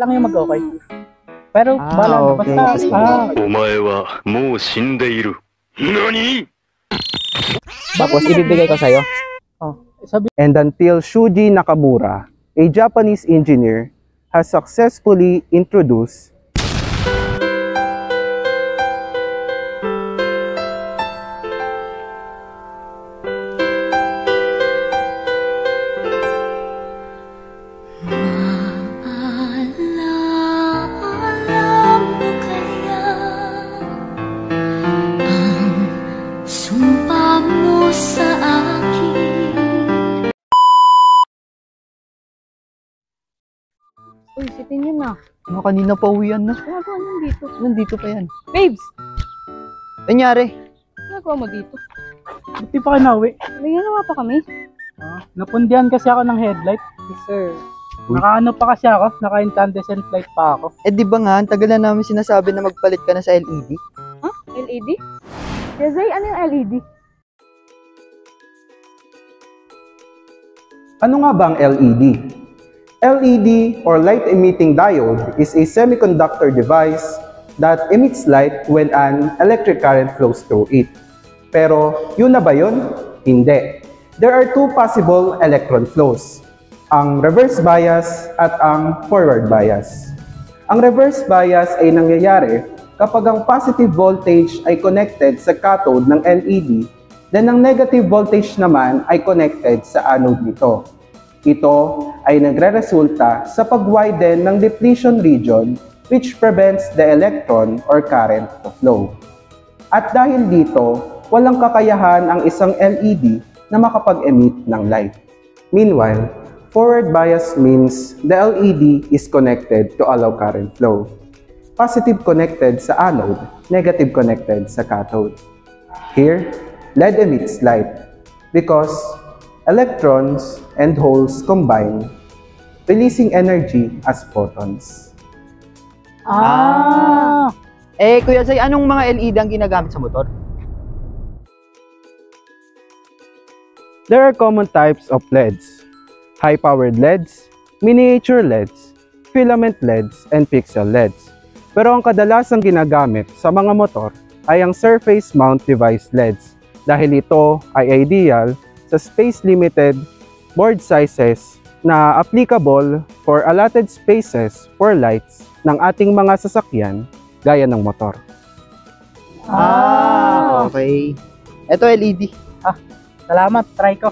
lang yung mag-okay. Pero bala, okay. basta, Tapos ibibigay ko sa'yo. sabi, And until Shuji Nakamura, a Japanese engineer, has successfully introduced Uy, sitin yun na. Kanina pa uwian na. Ginagawa niyo dito. Nandito pa yan. Babes! Nangyari? Ginagawa mo dito. ba't di pa kayo nauwi? May ginawa pa kami. Napundihan kasi ako ng headlight. Yes, sir. Nakaano pa kasi ako, naka-incandescent light pa ako. Di ba nga, ang tagal na namin sinasabi na magpalit ka na sa LED. Huh? LED? Yazay, ano yung LED? Ano nga ba ang LED? LED or light emitting diode is a semiconductor device that emits light when an electric current flows through it. Pero yun na ba yun? Hindi. There are two possible electron flows, ang reverse bias at ang forward bias. Ang reverse bias ay nangyayari kapag ang positive voltage ay connected sa cathode ng LED, then ang negative voltage naman ay connected sa anode nito. Ito ay nagre-resulta sa pag-widen ng depletion region which prevents the electron or current to flow. At dahil dito, walang kakayahan ang isang LED na makapag-emit ng light. Meanwhile, forward bias means the LED is connected to allow current flow. Positive connected sa anode, negative connected sa cathode. Here, LED emits light because electrons and holes combine, releasing energy as photons. Kuya Zay, anong mga LED ang ginagamit sa motor? There are common types of LEDs: high-powered LEDs, miniature LEDs, filament LEDs, and pixel LEDs. Pero ang kadalasang ginagamit sa mga motor ay ang surface mount device LEDs dahil ito ay ideal sa space-limited board sizes na applicable for allotted spaces for lights ng ating mga sasakyan gaya ng motor. Okay. Ito LED. Salamat, try ko.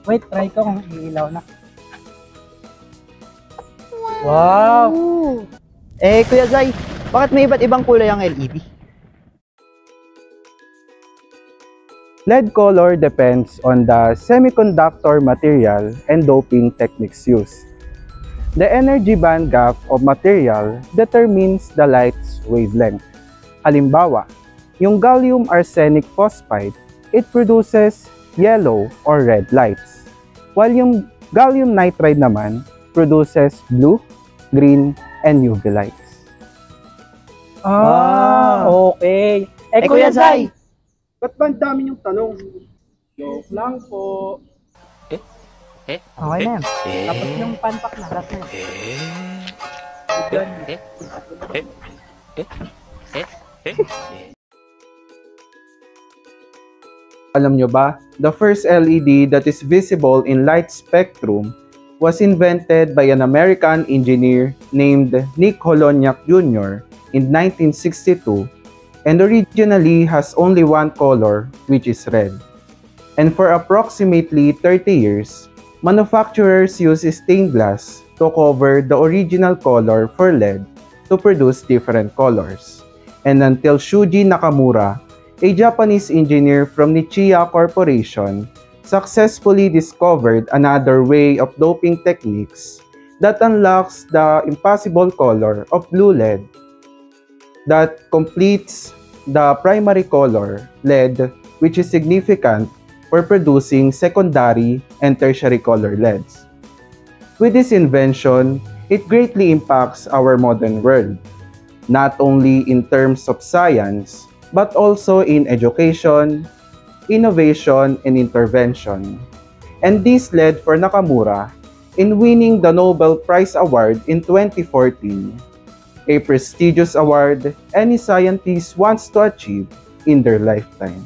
Wait, try ko kung iilaw na. Wow! Kuya Zay, bakit may iba't ibang kulay ang LED? LED color depends on the semiconductor material and doping techniques used. The energy band gap of material determines the light's wavelength. Halimbawa, yung gallium arsenic phosphide, it produces yellow or red lights, while yung gallium nitride naman produces blue, green, and UV lights. Okay. Kuya Zay! Ba't ba ang dami yung tanong? Joke lang po. Okay na yan. Tapos yung panpak na, last na Alam nyo ba, the first LED that is visible in light spectrum was invented by an American engineer named Nick Holonyak Jr. in 1962 and originally has only one color, which is red. And for approximately 30 years, manufacturers use stained glass to cover the original color for LED to produce different colors. And until Shuji Nakamura, a Japanese engineer from Nichiya Corporation, successfully discovered another way of doping techniques that unlocks the impossible color of blue LED that completes the primary color, LED, which is significant for producing secondary and tertiary color LEDs. With this invention, it greatly impacts our modern world, not only in terms of science, but also in education, innovation, and intervention. And this led for Nakamura in winning the Nobel Prize Award in 2014, a prestigious award any scientist wants to achieve in their lifetime.